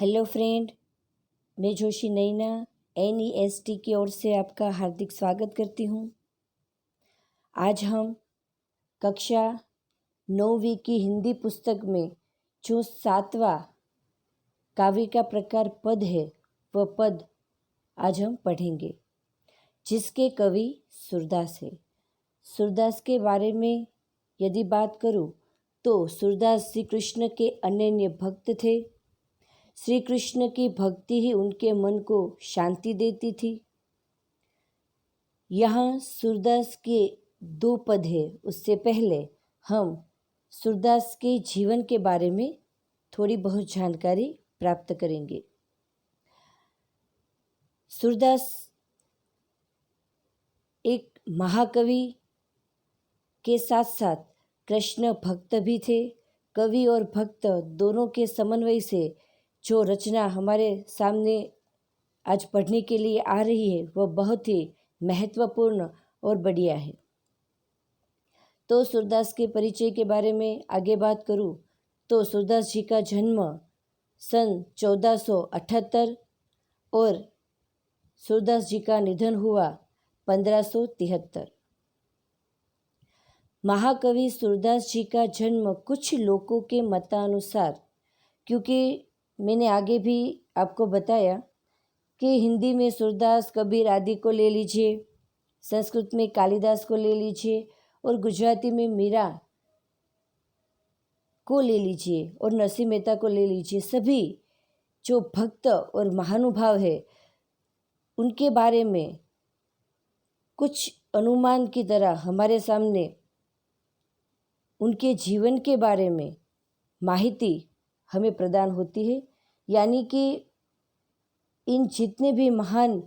Hello friend, मैं जोशी नैना NEST की ओर से आपका हार्दिक स्वागत करती हूँ। आज हम कक्षा 9वीं की हिंदी पुस्तक में जो 7वां काव्य का प्रकार पद है वह पद आज हम पढ़ेंगे, जिसके कवि सूरदास है। सूरदास के बारे में यदि बात करूँ तो सूरदास श्री कृष्ण के अनन्य भक्त थे। श्री कृष्ण की भक्ति ही उनके मन को शांति देती थी। यहाँ सूरदास के 2 पद है। उससे पहले हम सूरदास के जीवन के बारे में थोड़ी बहुत जानकारी प्राप्त करेंगे। सूरदास एक महाकवि के साथ साथ कृष्ण भक्त भी थे। कवि और भक्त दोनों के समन्वय से जो रचना हमारे सामने आज पढ़ने के लिए आ रही है वह बहुत ही महत्वपूर्ण और बढ़िया है। तो सूरदास के परिचय के बारे में आगे बात करूं तो सूरदास जी का जन्म सन 1478 और सूरदास जी का निधन हुआ 1573। महाकवि सूरदास जी का जन्म कुछ लोगों के मतानुसार, क्योंकि मैंने आगे भी आपको बताया कि हिंदी में सूरदास, कबीर आदि को ले लीजिए, संस्कृत में कालिदास को ले लीजिए और गुजराती में मीरा को ले लीजिए और नरसिंह मेहता को ले लीजिए। सभी जो भक्त और महानुभाव है उनके बारे में कुछ अनुमान की तरह हमारे सामने उनके जीवन के बारे में माहिती हमें प्रदान होती है। यानी कि इन जितने भी महान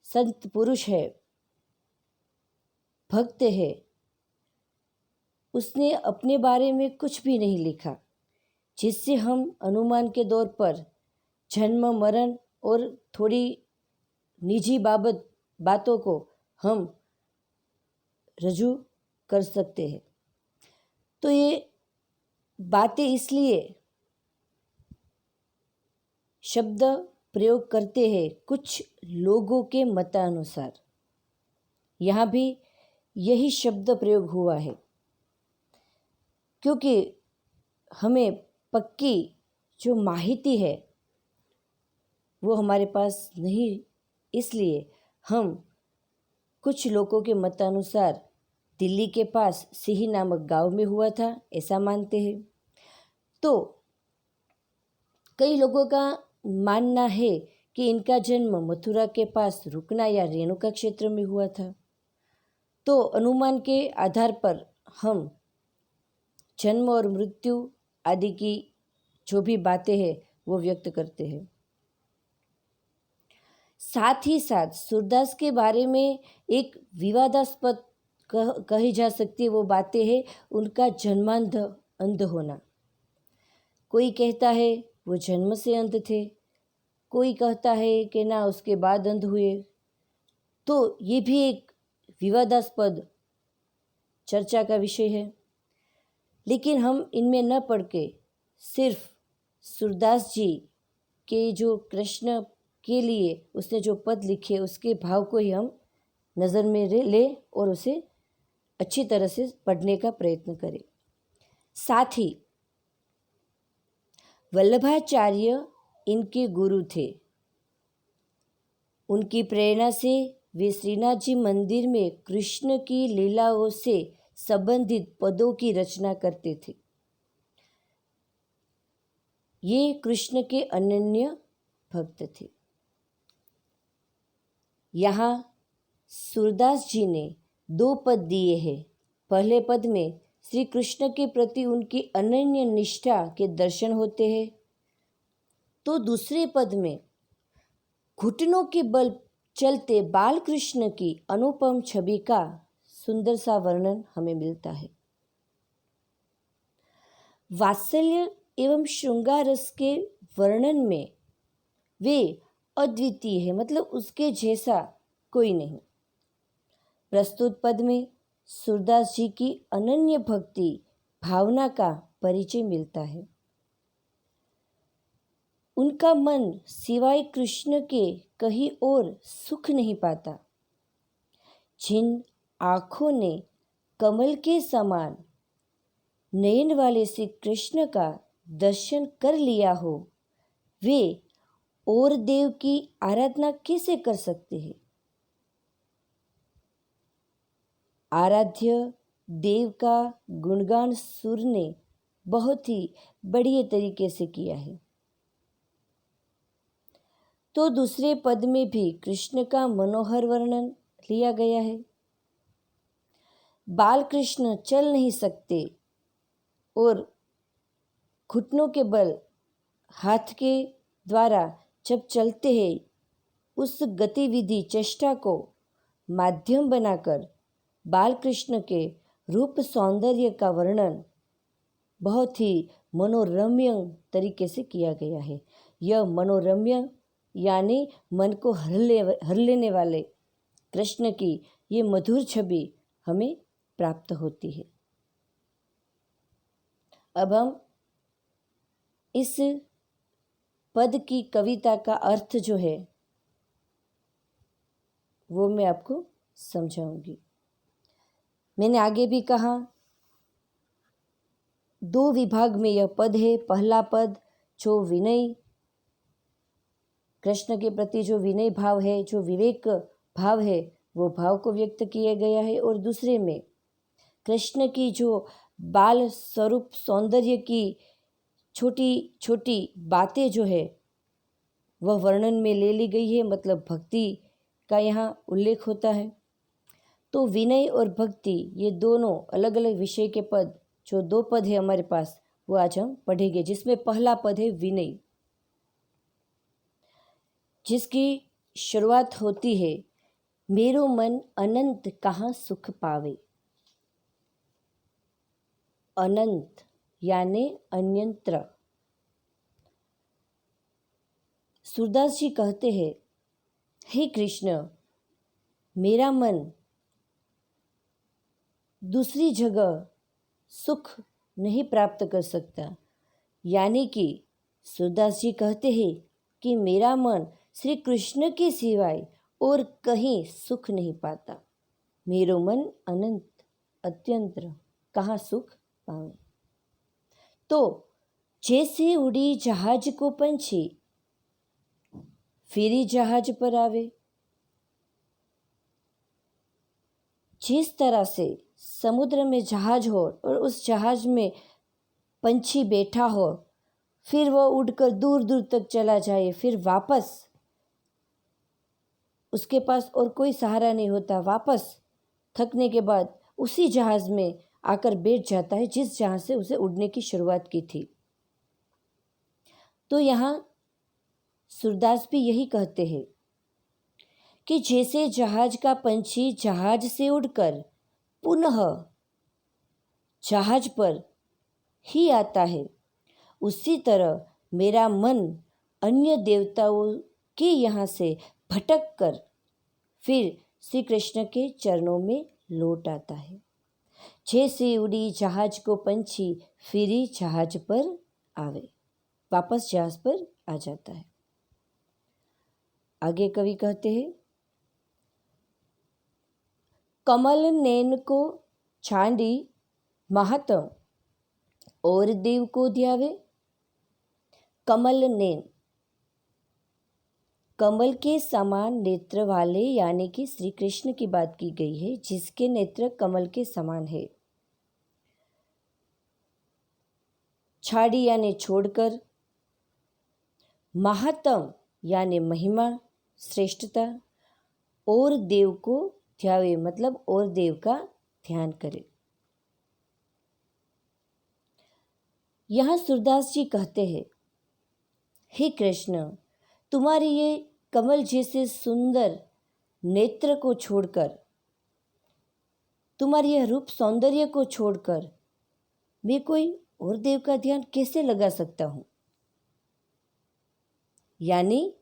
संत पुरुष है, भक्त है, उसने अपने बारे में कुछ भी नहीं लिखा, जिससे हम अनुमान के दौर पर जन्म, मरण और थोड़ी निजी बातों को हम रजू कर सकते हैं। तो ये बातें इसलिए शब्द प्रयोग करते हैं कुछ लोगों के मतानुसार। यहाँ भी यही शब्द प्रयोग हुआ है, क्योंकि हमें पक्की जो माहिती है वो हमारे पास नहीं, इसलिए हम कुछ लोगों के मतानुसार दिल्ली के पास सिही नामक गांव में हुआ था ऐसा मानते हैं। तो कई लोगों का मानना है कि इनका जन्म मथुरा के पास रुकना या रेणुका क्षेत्र में हुआ था। तो अनुमान के आधार पर हम जन्म और मृत्यु आदि की जो भी बातें हैं वो व्यक्त करते हैं। साथ ही साथ सूरदास के बारे में एक विवादास्पद कही जा सकती है वो बातें हैं उनका जन्मांध अंध होना। कोई कहता है वो जन्म से अंध थे, कोई कहता है कि ना उसके बाद अंध हुए। तो ये भी एक विवादास्पद चर्चा का विषय है। लेकिन हम इनमें न पढ़ के सिर्फ सूरदास जी के जो कृष्ण के लिए उसने जो पद लिखे उसके भाव को ही हम नज़र में ले और उसे अच्छी तरह से पढ़ने का प्रयत्न करें। साथ ही वल्लभाचार्य इनके गुरु थे। उनकी प्रेरणा से वे श्रीनाथ जी मंदिर में कृष्ण की लीलाओं से संबंधित पदों की रचना करते थे। ये कृष्ण के अनन्य भक्त थे। यहाँ सूरदास जी ने 2 पद दिए हैं। पहले पद में श्री कृष्ण के प्रति उनकी अनन्य निष्ठा के दर्शन होते हैं, तो दूसरे पद में घुटनों के बल चलते बाल कृष्ण की अनुपम छवि का सुंदर सा वर्णन हमें मिलता है। वात्सल्य एवं श्रृंगार रस के वर्णन में वे अद्वितीय है, मतलब उसके जैसा कोई नहीं। प्रस्तुत पद में सूरदास जी की अनन्य भक्ति भावना का परिचय मिलता है। उनका मन सिवाय कृष्ण के कहीं और सुख नहीं पाता। जिन आँखों ने कमल के समान नयन वाले श्री कृष्ण का दर्शन कर लिया हो, वे और देव की आराधना कैसे कर सकते हैं? आराध्य देव का गुणगान सुर ने बहुत ही बढ़िया तरीके से किया है। तो दूसरे पद में भी कृष्ण का मनोहर वर्णन लिया गया है। बाल कृष्ण चल नहीं सकते और घुटनों के बल हाथ के द्वारा जब चलते हैं, उस गतिविधि चेष्टा को माध्यम बनाकर बाल कृष्ण के रूप सौंदर्य का वर्णन बहुत ही मनोरम्य तरीके से किया गया है। यह मनोरम्य यानी मन को हर लेने वाले कृष्ण की ये मधुर छवि हमें प्राप्त होती है। अब हम इस पद की कविता का अर्थ जो है वो मैं आपको समझाऊंगी। मैंने आगे भी कहा, दो विभाग में यह पद है। पहला पद जो विनय, कृष्ण के प्रति जो विनय भाव है, जो विवेक भाव है, वो भाव को व्यक्त किया गया है। और दूसरे में कृष्ण की जो बाल स्वरूप सौंदर्य की छोटी छोटी बातें जो है वह वर्णन में ले ली गई है, मतलब भक्ति का यहाँ उल्लेख होता है। तो विनय और भक्ति ये दोनों अलग अलग विषय के पद, जो दो पद है हमारे पास, वो आज हम पढ़ेंगे। जिसमें पहला पद है विनय, जिसकी शुरुआत होती है, मेरो मन अनंत कहाँ सुख पावे। अनंत यानी अन्यंत्र। सूरदास जी कहते हैं, हे कृष्ण, मेरा मन दूसरी जगह सुख नहीं प्राप्त कर सकता। यानी कि सूरदास जी कहते हैं कि मेरा मन श्री कृष्ण के सिवाय और कहीं सुख नहीं पाता। मेरो मन अनंत अत्यंत्र कहाँ सुख पावे। तो जैसे उड़ी जहाज को पंछी फिरी जहाज पर आवे, जिस तरह से समुद्र में जहाज हो और उस जहाज में पंछी बैठा हो, फिर वह उड़कर दूर दूर तक चला जाए, फिर वापस उसके पास और कोई सहारा नहीं होता, वापस थकने के बाद उसी जहाज में आकर बैठ जाता है जिस जहाज से उसे उड़ने की शुरुआत की थी। तो यहाँ सूरदास भी यही कहते हैं कि जैसे जहाज का पंछी जहाज से उड़कर पुनः जहाज पर ही आता है, उसी तरह मेरा मन अन्य देवताओं के यहाँ से भटक कर फिर श्री कृष्ण के चरणों में लौट आता है। जैसे उड़ी जहाज को पंछी फिरी जहाज पर आवे, वापस जहाज पर आ जाता है। आगे कवि कहते हैं, कमल नैन को छांडी महात्म और देव को ध्यावे। कमल नैन, कमल के समान नेत्र वाले यानी कि श्री कृष्ण की बात की गई है, जिसके नेत्र कमल के समान है। छाड़ी यानी छोड़कर, महात्म यानी महिमा श्रेष्ठता, और देव को ध्यावे मतलब और देव का ध्यान करे। यहाँ सूरदास जी कहते हैं, हे कृष्ण, तुम्हारे ये कमल जैसे सुंदर नेत्र को छोड़कर, तुम्हारे यह रूप सौंदर्य को छोड़कर मैं कोई और देव का ध्यान कैसे लगा सकता हूँ। यानी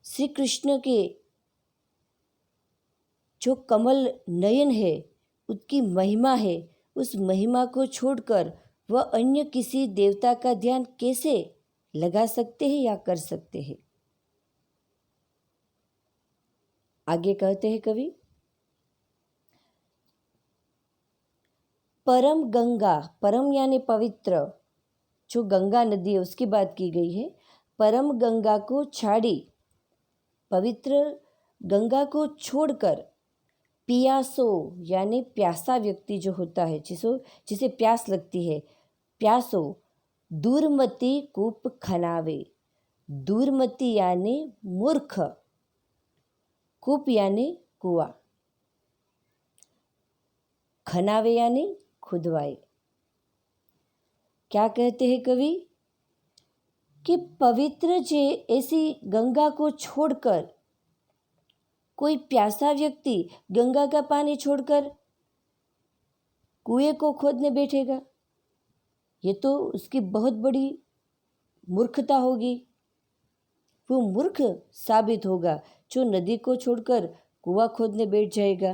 श्री कृष्ण के जो कमल नयन है, उसकी महिमा है, उस महिमा को छोड़कर वह अन्य किसी देवता का ध्यान कैसे लगा सकते हैं या कर सकते हैं। आगे कहते हैं कवि, परम गंगा, परम यानी पवित्र, जो गंगा नदी है उसकी बात की गई है। परम गंगा को छाड़ी, पवित्र गंगा को छोड़कर पियासो यानी प्यासा व्यक्ति जो होता है, जिसे प्यास लगती है, प्यासो दूरमती कूप खनावे। दूरमती यानी मूर्ख, कूप यानी कुआं, खनावे यानी खुदवाए। क्या कहते हैं कवि कि पवित्र जे ऐसी गंगा को छोड़कर कोई प्यासा व्यक्ति गंगा का पानी छोड़कर कुएं को खोदने बैठेगा, ये तो उसकी बहुत बड़ी मूर्खता होगी। वो मूर्ख साबित होगा जो नदी को छोड़कर कुआं खोदने बैठ जाएगा।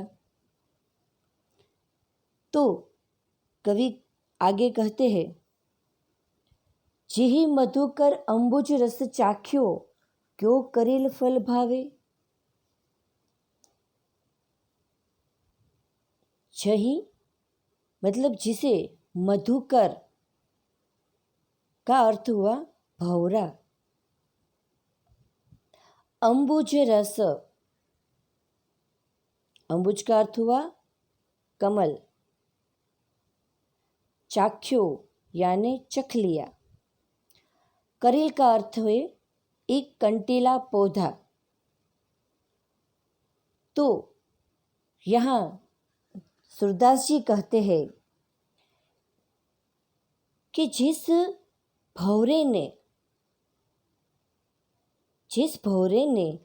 तो कवि आगे कहते हैं, जिहि मधुकर अंबुज रस चाख्यो, क्यों करेल फल भावे। जही मतलब जिसे, मधुकर का अर्थ हुआ भौरा, अंबुज रस, अंबुज का अर्थ हुआ कमल, चाख्यो यानी चख लिया, करेल का अर्थ है एक कंटीला पौधा। तो यहाँ सूरदास जी कहते हैं कि जिस भौरे ने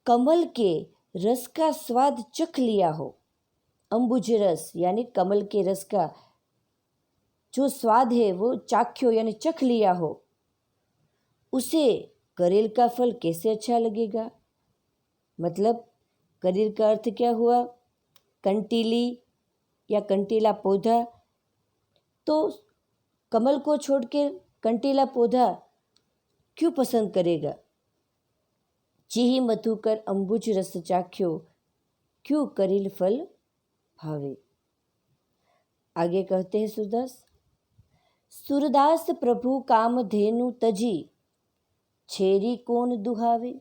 कमल के रस का स्वाद चख लिया हो, अंबुज रस यानी कमल के रस का जो स्वाद है वो चाख्यो यानी चख लिया हो, उसे करेल का फल कैसे अच्छा लगेगा। मतलब करेल का अर्थ क्या हुआ, कंटीली या कंटीला पौधा। तो कमल को छोड़ के कंटीला पौधा क्यों पसंद करेगा। जिहि मधुकर अंबुज रस चाख्यो, क्यों करेल फल भावे। आगे कहते हैं सूरदास, सूरदास प्रभु काम धेनु तजी, छेरी कौन दुहावे।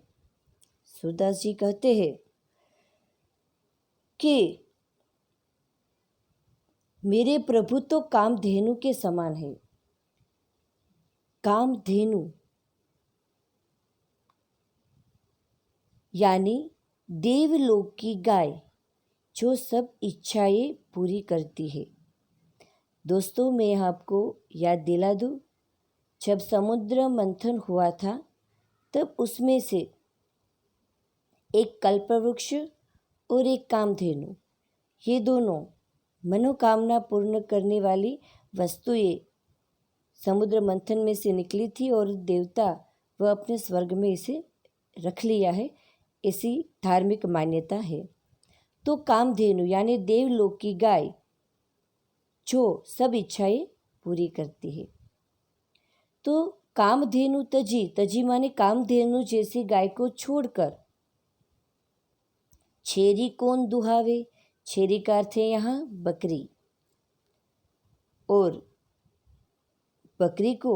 सूरदास जी कहते हैं कि मेरे प्रभु तो कामधेनु के समान है। कामधेनु यानी देवलोक की गाय जो सब इच्छाएं पूरी करती है। दोस्तों, मैं आपको याद दिला दूं, जब समुद्र मंथन हुआ था तब उसमें से एक कल्पवृक्ष और एक कामधेनु, ये दोनों मनोकामना पूर्ण करने वाली वस्तुएं समुद्र मंथन में से निकली थी और देवता वह अपने स्वर्ग में इसे रख लिया है, ऐसी धार्मिक मान्यता है। तो कामधेनु यानी देवलोक की गाय जो सब इच्छाएं पूरी करती है। तो कामधेनु तजी माने कामधेनु जैसी गाय को छोड़कर छेरी कौन दुहावे। छेरी का अर्थ है यहाँ बकरी, और बकरी को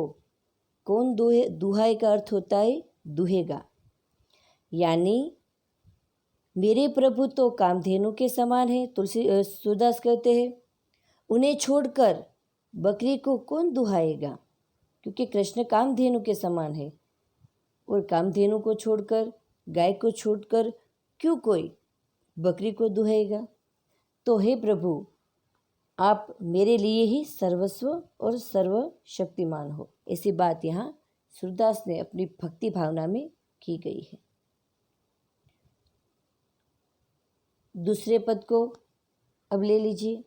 कौन दुहाए का अर्थ होता है दुहेगा। यानी मेरे प्रभु तो कामधेनु के समान है। सूरदास कहते हैं उन्हें छोड़कर बकरी को कौन दुहाएगा, क्योंकि कृष्ण कामधेनु के समान है। और कामधेनु को छोड़कर, गाय को छोड़कर क्यों कोई बकरी को दुहाएगा। तो हे प्रभु, आप मेरे लिए ही सर्वस्व और सर्वशक्तिमान हो। ऐसी बात यहाँ सूरदास ने अपनी भक्ति भावना में की गई है। दूसरे पद को अब ले लीजिए।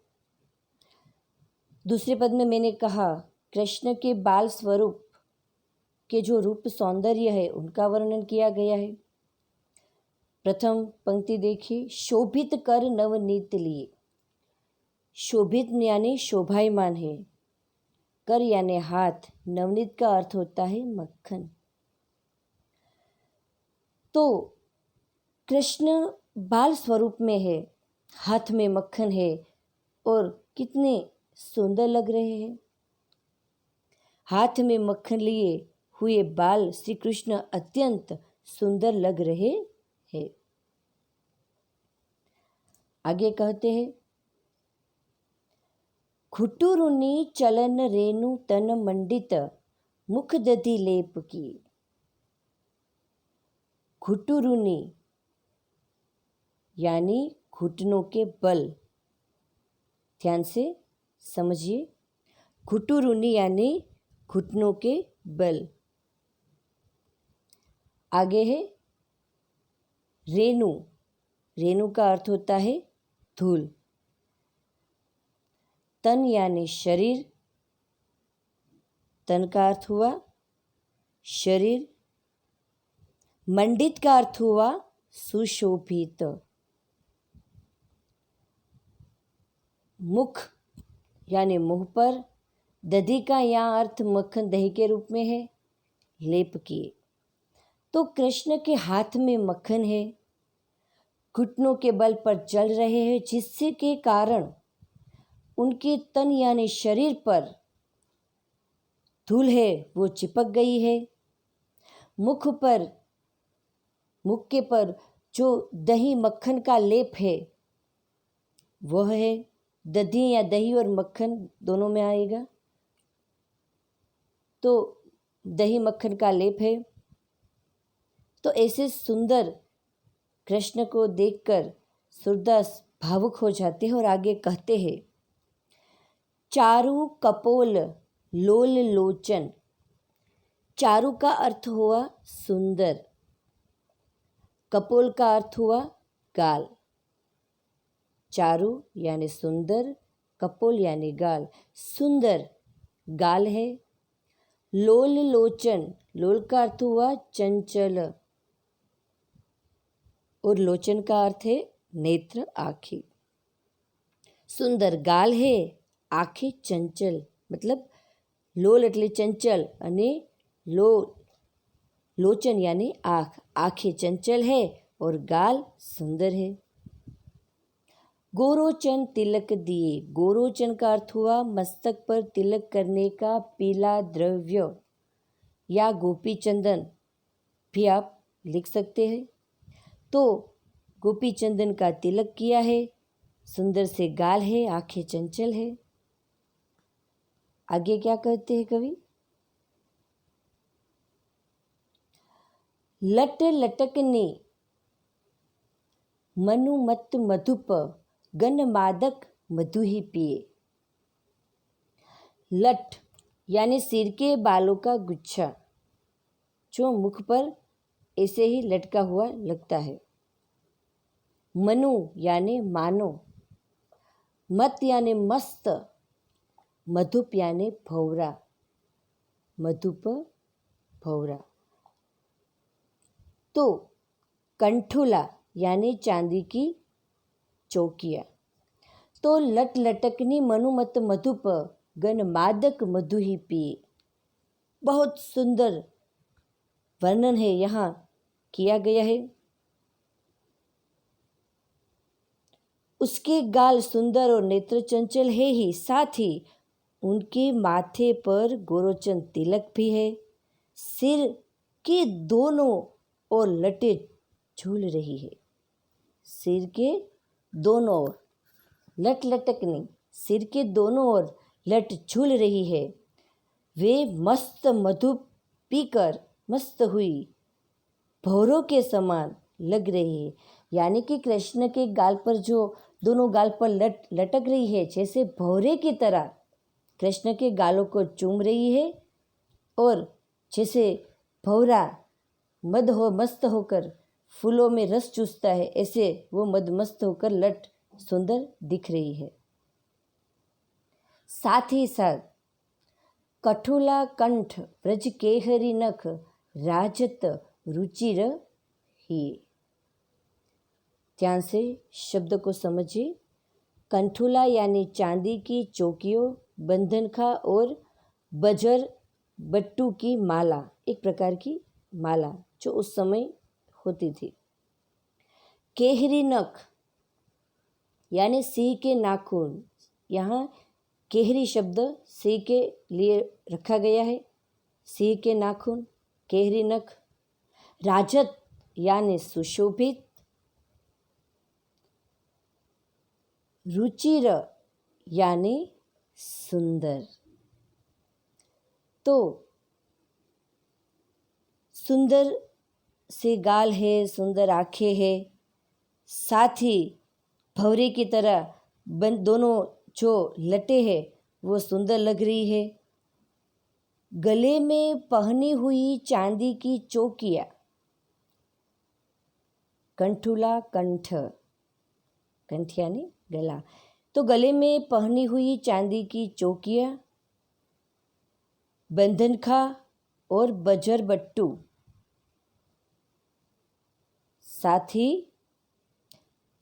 दूसरे पद में मैंने कहा कृष्ण के बाल स्वरूप के जो रूप सौंदर्य है उनका वर्णन किया गया है। प्रथम पंक्ति देखिए, शोभित कर नवनीत लिए। शोभित यानी शोभायमान है, कर यानी हाथ, नवनीत का अर्थ होता है मक्खन। तो कृष्ण बाल स्वरूप में है, हाथ में मक्खन है और कितने सुंदर लग रहे हैं। हाथ में मक्खन लिए हुए बाल श्री कृष्ण अत्यंत सुंदर लग रहे हैं। आगे कहते हैं, खुटुरुनी चलन रेणु तन मंडित मुख दधि लेप की। खुटुरुनी यानी घुटनों के बल, ध्यान से समझिए। खुटुरुनी यानी घुटनों के बल। आगे है रेणु। रेणु का अर्थ होता है धूल। तन यानी शरीर, तन का अर्थ हुआ शरीर। मंडित का अर्थ हुआ सुशोभित। मुख यानी मुंह पर। दधि का यहाँ अर्थ मक्खन, दही के रूप में है। लेप किए, तो कृष्ण के हाथ में मक्खन है, घुटनों के बल पर चल रहे हैं, जिससे के कारण उनके तन यानी शरीर पर धूल है वो चिपक गई है। मुख के पर जो दही मक्खन का लेप है वह है। दधी या दही और मक्खन दोनों में आएगा, तो दही मक्खन का लेप है। तो ऐसे सुंदर कृष्ण को देखकर सूरदास भावुक हो जाते हैं और आगे कहते हैं, चारु कपोल लोल लोचन। चारु का अर्थ हुआ सुंदर, कपोल का अर्थ हुआ गाल। चारु यानी सुंदर, कपोल यानी गाल। सुंदर गाल है। लोल लोचन, लोल का अर्थ हुआ चंचल और लोचन का अर्थ है नेत्र, आँखें। सुंदर गाल है, आँखें चंचल, मतलब लोल એટલે ચંચલ અને लोचन यानी आँख। आँखें चंचल है और गाल सुंदर है। गोरोचन तिलक दिए। गोरोचन का अर्थ हुआ मस्तक पर तिलक करने का पीला द्रव्य या गोपी चंदन भी आप लिख सकते हैं। तो गोपी चंदन का तिलक किया है, सुंदर से गाल है, आंखें चंचल है। आगे क्या कहते हैं कवि, लट लटकने मनुमत मधुप गन मादक मधु ही पिए। लट यानी सिर के बालों का गुच्छा जो मुख पर ऐसे ही लटका हुआ लगता है। मनु यानी मानो, मत यानी मस्त, मधुप यानी भौरा, मधुप भौरा। तो कंठुला यानी चांदी की चौकिया। तो लट लटकनी मनुमत मधुप गन मादक मधु ही पिए। बहुत सुंदर वर्णन है यहाँ किया गया है। उसके गाल सुंदर और नेत्र चंचल है ही, साथ ही उनके माथे पर गोरोचन तिलक भी है। सिर के दोनों ओर लटें झूल रही है। सिर के दोनों ओर लट लटकनी, सिर के दोनों ओर लट झूल रही है। वे मस्त मधु पीकर मस्त हुई भौरों के समान लग रही है। यानी कि कृष्ण के गाल पर जो दोनों गाल पर लटक रही है, जैसे भौरे की तरह कृष्ण के गालों को चूम रही है, और जैसे भौरा मस्त होकर फूलों में रस चूसता है, ऐसे वो मदमस्त होकर लट सुंदर दिख रही है। साथ ही साथ कठोला कंठ ब्रज केहरी नख राजत रुचिर ही। ध्यान से शब्द को समझिए। कंठुला यानी चांदी की चौकियों, बंधन का और बजर बट्टू की माला, एक प्रकार की माला जो उस समय होती थी। केहरी नख यानी सिंह के नाखून, यहाँ केहरी शब्द सिंह के लिए रखा गया है। सिंह के नाखून, केहरी नख। राजत यानी सुशोभित। रुचिर यानी सुंदर। तो सुंदर से गाल है, सुंदर आंखें है, साथ ही भंवरे की तरह दोनों जो लटे हैं वो सुंदर लग रही है। गले में पहनी हुई चांदी की चौकियाँ, कंठुला कंठ, कंठ यानी गला, तो गले में पहनी हुई चांदी की चौकियाँ, बंधनखा और बजर बट्टू, साथ ही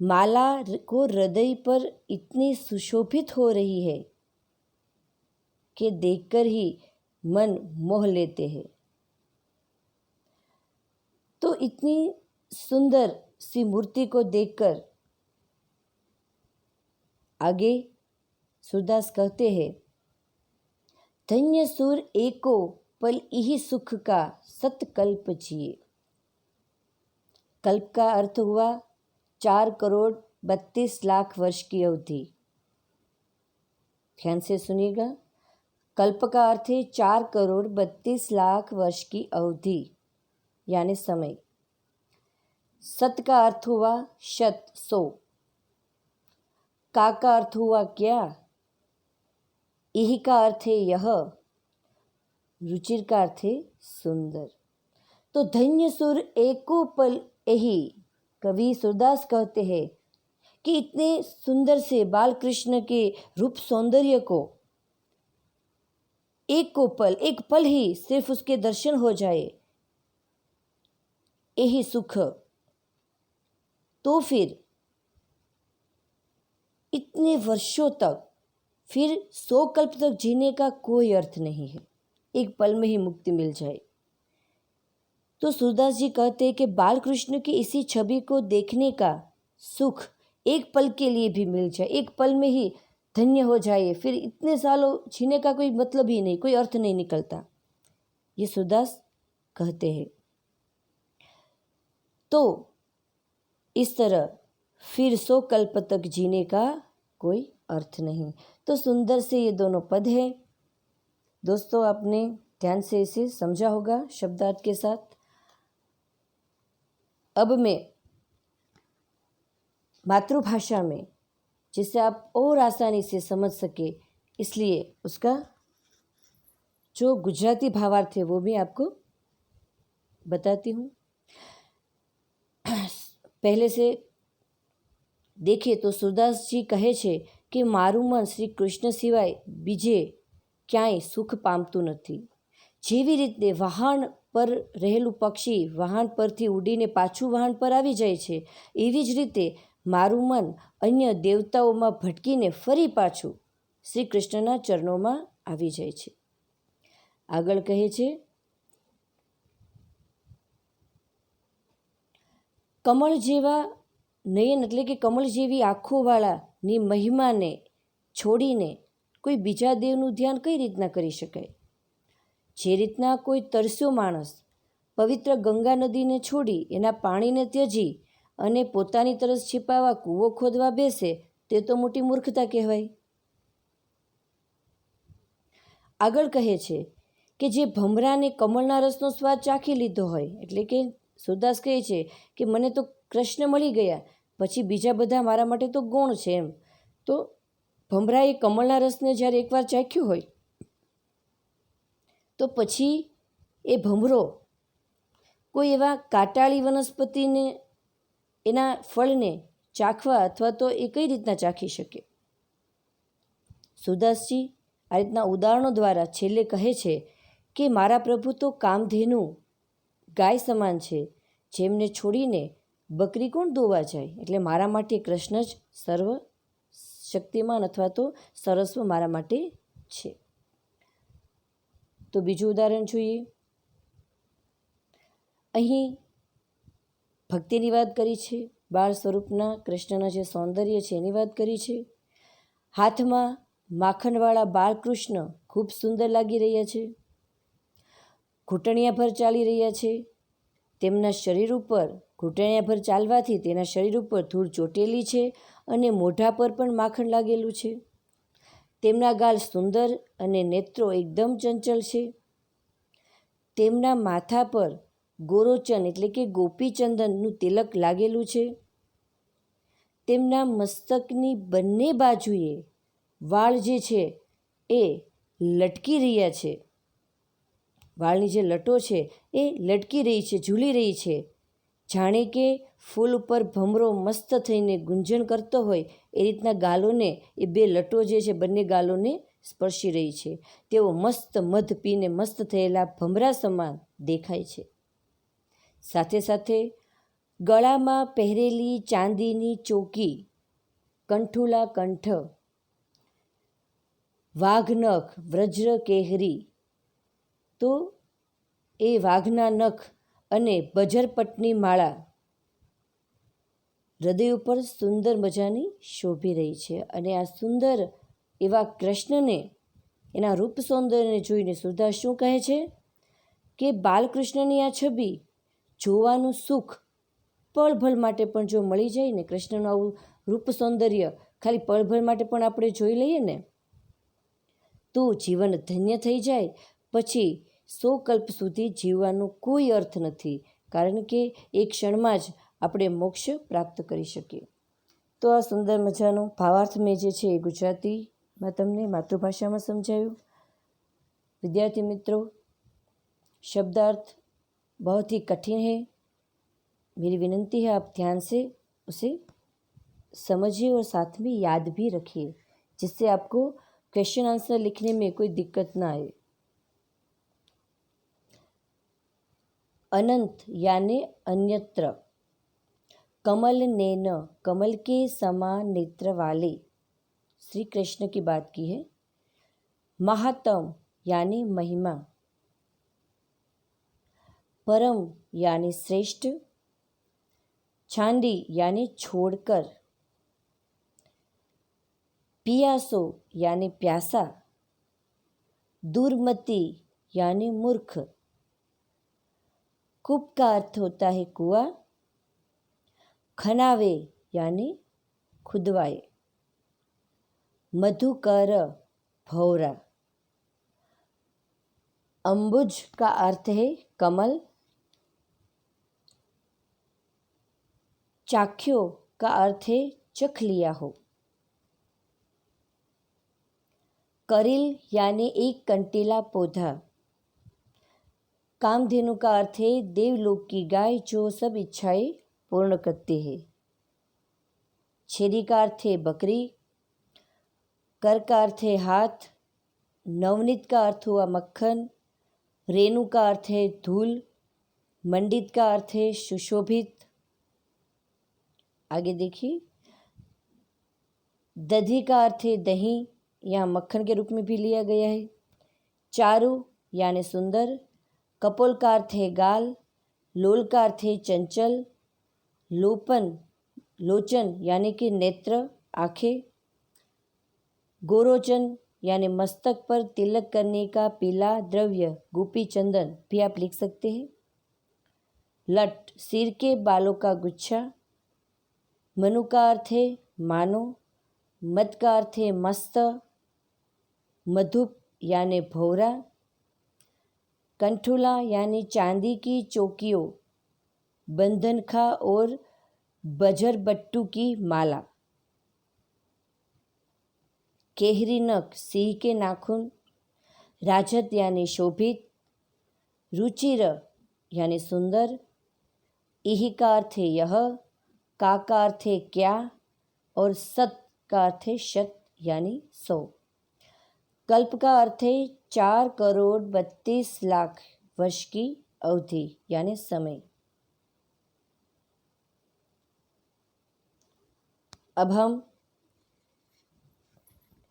माला को हृदय पर इतनी सुशोभित हो रही है कि देखकर ही मन मोह लेते हैं। तो इतनी सुंदर सी मूर्ति को देखकर आगे सूरदास कहते हैं, धन्य सुर एको पल इही सुख का सतकल्प जिए। कल्प का अर्थ हुआ 4,32,00,000 वर्ष की अवधि। ध्यान से सुनिएगा, कल्प का अर्थ है 4,32,00,000 वर्ष की अवधि यानी समय। सत का अर्थ हुआ शत, 100। का अर्थ हुआ क्या, इही का अर्थ है यह, रुचिर का अर्थ है सुंदर। तो धन्य सुर एको पल यही, कवि सूरदास कहते हैं कि इतने सुंदर से बाल कृष्ण के रूप सौंदर्य को एक पल ही सिर्फ उसके दर्शन हो जाए, यही सुख। तो फिर इतने वर्षों तक, फिर 100 कल्प तक जीने का कोई अर्थ नहीं है, एक पल में ही मुक्ति मिल जाए। तो सूरदास जी कहते हैं कि बाल कृष्ण की इसी छवि को देखने का सुख एक पल के लिए भी मिल जाए, एक पल में ही धन्य हो जाए, फिर इतने सालों जीने का कोई मतलब ही नहीं, कोई अर्थ नहीं निकलता, ये सूरदास कहते हैं। तो इस तरह फिर 100 कल्प तक जीने का कोई अर्थ नहीं। तो सुंदर से ये दोनों पद हैं। दोस्तों, आपने ध्यान से इसे समझा होगा शब्दार्थ के साथ। अब मैं मातृभाषा में, जिससे आप और आसानी से समझ सके, इसलिए उसका जो गुजराती भावार्थ है वो भी आपको बताती हूँ। पहले से देखिए तो सूरदास जी કહે છે કે મારું મન શ્રી કૃષ્ણ સિવાય બીજે ક્યાંય સુખ પામતું નથી। જેવી રીતે વહાણ પર રહેલું પક્ષી વહાણ પરથી ઉડીને પાછું વહાણ પર આવી જાય છે, એવી જ રીતે મારું મન અન્ય દેવતાઓમાં ભટકીને ફરી પાછું શ્રી કૃષ્ણના ચરણોમાં આવી જાય છે। આગળ કહે છે, કમળ જેવા નયન એટલે કે કમળ જેવી આંખોવાળાની મહિમાને છોડીને કોઈ બીજા દેવનું ધ્યાન કઈ રીતના કરી શકાય? જે રીતના કોઈ તરસ્યો માણસ પવિત્ર ગંગા નદીને છોડી એના પાણીને ત્યજી અને પોતાની તરસ छिपाવવા કૂવો ખોદવા બેસે, તે તો મોટી મૂર્ખતા કહેવાય। આગળ કહે છે કે જે ભમરાને કમળના રસનો સ્વાદ ચાખી લીધો હોય, એટલે કે सूरदास કહે છે કે મને તો કૃષ્ણ મળી ગયા, પછી બીજા બધા મારા માટે તો ગૌણ છે એમ। તો ભમરાએ કમળના રસને જ્યારે એકવાર ચાખ્યું હોય તો પછી એ ભમરો કોઈ એવા કાંટાળી વનસ્પતિને એના ફળને ચાખવા અથવા તો એ કઈ રીતના ચાખી શકે? सूरदासજી આ રીતના ઉદાહરણો દ્વારા છેલ્લે કહે છે કે મારા પ્રભુ તો કામધેનુ ગાય સમાન છે, જેમને છોડીને બકરી કોણ દોવા જાય? એટલે મારા માટે કૃષ્ણ જ સર્વ શક્તિમાન અથવા તો સર્વસ્વ મારા માટે છે। તો બીજું ઉદાહરણ જોઈએ. અહીં ભક્તિની વાત કરી છે, બાળ સ્વરૂપના કૃષ્ણના જે સૌંદર્ય છે એની વાત કરી છે. હાથમાં માખણવાળા બાળકૃષ્ણ ખૂબ સુંદર લાગી રહ્યા છે. ઘૂંટણિયાભર ચાલી રહ્યા છે. તેમના શરીર ઉપર ઘૂંટણિયાભર ચાલવાથી તેના શરીર ઉપર ધૂળ ચોટેલી છે અને મોઢા પર પણ માખણ લાગેલું છે. તેમના ગાલ સુંદર અને નેત્રો એકદમ ચંચળ છે. તેમના માથા પર ગોરોચન એટલે કે ગોપીચંદનનું તિલક લાગેલું છે. તેમના મસ્તકની બંને બાજુએ વાળ જે છે એ લટકી રહ્યા છે. વાળની જે લટો છે એ લટકી રહી છે, ઝૂલી રહી છે, જાણે કે ફૂલ ઉપર ભમરો મસ્ત થઈને ગુંજન કરતો હોય એ રીતના ગાલોને, એ બે લટો જે છે બંને ગાલોને સ્પર્શી રહી છે. તેઓ મસ્ત મધ પીને મસ્ત થયેલા ભમરા સમાન દેખાય છે. સાથે સાથે ગળામાં પહેરેલી ચાંદીની ચોકી, કંઠુલા કંઠ, વાઘનખ, વ્રજ્ર કેહરી, તો એ વાઘના નખ અને બજરપટની માળા હૃદય ઉપર સુંદર મજાની શોભી રહી છે. અને આ સુંદર એવા કૃષ્ણને, એના રૂપ સૌંદર્યને જોઈને સુરદાસ શું કહે છે કે બાલકૃષ્ણની આ છબી જોવાનું સુખ પળભર માટે પણ જો મળી જાય ને, કૃષ્ણનું આવું રૂપ સૌંદર્ય ખાલી પળભર માટે પણ આપણે જોઈ લઈએ ને તો જીવન ધન્ય થઈ જાય. પછી 100 કલ્પ સુધી જીવવાનો કોઈ અર્થ નથી, કારણ કે એક ક્ષણમાં જ આપણે મોક્ષ પ્રાપ્ત કરી શકીએ. તો આ સુંદર મજાનો ભાવાર્થ મેં જે છે એ ગુજરાતીમાં તમને માતૃભાષામાં સમજાયું. विद्यार्थी मित्रों, शब्दार्थ बहुत ही कठिन है. मेरी विनंती है आप ध्यान से उसे समझिए और साथ में याद भी रखिए, जिससे आपको क्वेश्चन आंसर लिखने में कोई दिक्कत ना आए. अनंत यानी अन्यत्र. कमल नैन, कमल के समान नेत्र वाले श्री कृष्ण की बात की है. महात्म यानी महिमा. परम यानी श्रेष्ठ. छांडी यानी छोड़कर. पियासो यानी प्यासा. दुर्मति यानी मूर्ख. कूप का अर्थ होता है कुआं. खनावे यानी खुदवाए. मधुकर भौरा. अंबुज का अर्थ है कमल. चाख्यो का अर्थ है चख लिया हो. करिल यानी एक कंटीला पौधा. कामधेनु का अर्थ है देवलोक की गाय जो सब इच्छाएं पूर्ण करती है. छेरी का अर्थ है बकरी. कर का अर्थ है हाथ. नवनीत का अर्थ हुआ मक्खन. रेणु का अर्थ है धूल. मंडित का अर्थ है सुशोभित. आगे देखिए, दधी का अर्थ है दही, यहाँ मक्खन के रूप में भी लिया गया है. चारु यानी सुंदर. कपोल का अर्थ है गाल. लोल का अर्थ है चंचल. लोपन, लोचन यानी कि नेत्र, आँखें. गोरोचन यानी मस्तक पर तिलक करने का पीला द्रव्य गोपी चंदन भी आप लिख सकते हैं. लट, सिर के बालों का गुच्छा. मनु का अर्थ है मानो. मद का अर्थ है मस्त. मधुप यानी भौरा. कंठुला यानी चांदी की चौकियों, बंधनखा और बजरबट्टू की माला. केहरी नख, सिंह के नाखून. राजत यानी शोभित. रुचिर यानी सुंदर. इह का अर्थ है यह. का अर्थ है क्या. और सत का अर्थ है शत यानी 100. कल्प का अर्थ है 4,32,00,000 वर्ष की अवधि यानी समय. अब हम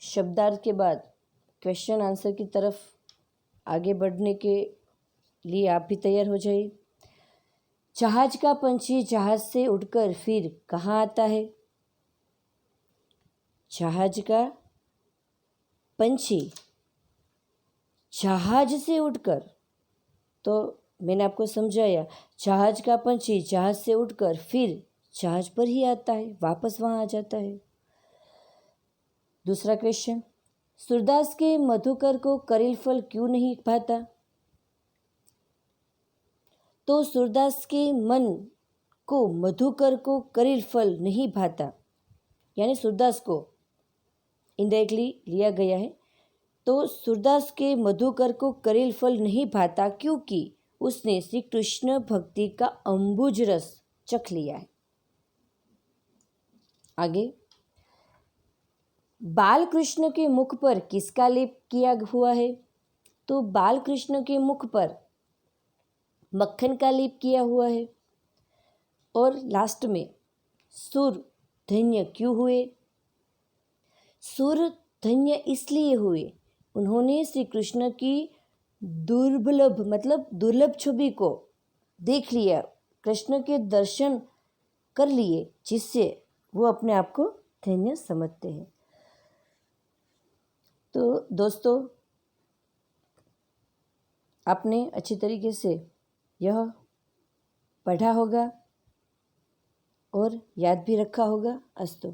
शब्दार्थ के बाद क्वेश्चन आंसर की तरफ आगे बढ़ने के लिए आप भी तैयार हो जाइए। जहाज का पंछी जहाज से उड़कर फिर कहाँ आता है? जहाज का पंछी जहाज से उड़कर, तो मैंने आपको समझाया, जहाज का पंछी जहाज से उड़कर फिर जहाज पर ही आता है, वापस वहाँ आ जाता है। दूसरा क्वेश्चन, सूरदास के मधुकर को करील फल क्यों नहीं भाता? तो सूरदास के मन को मधुकर को करील फल नहीं भाता, यानी सूरदास को इनडायरेक्टली लिया गया है। तो सूरदास के मधुकर को करील फल नहीं भाता क्योंकि उसने श्री कृष्ण भक्ति का अम्बुज रस चख लिया है। आगे, बाल कृष्ण के मुख पर किसका लेप किया हुआ है? तो बाल कृष्ण के मुख पर मक्खन का लेप किया हुआ है। और लास्ट में, सुर धन्य क्यों हुए? सुर धन्य इसलिए हुए, उन्होंने श्री कृष्ण की दुर्लभ छवि को देख लिया, कृष्ण के दर्शन कर लिए, जिससे वो अपने आप को धन्य समझते हैं। तो दोस्तों, आपने अच्छी तरीके से यह पढ़ा होगा और याद भी रखा होगा। अस्तु।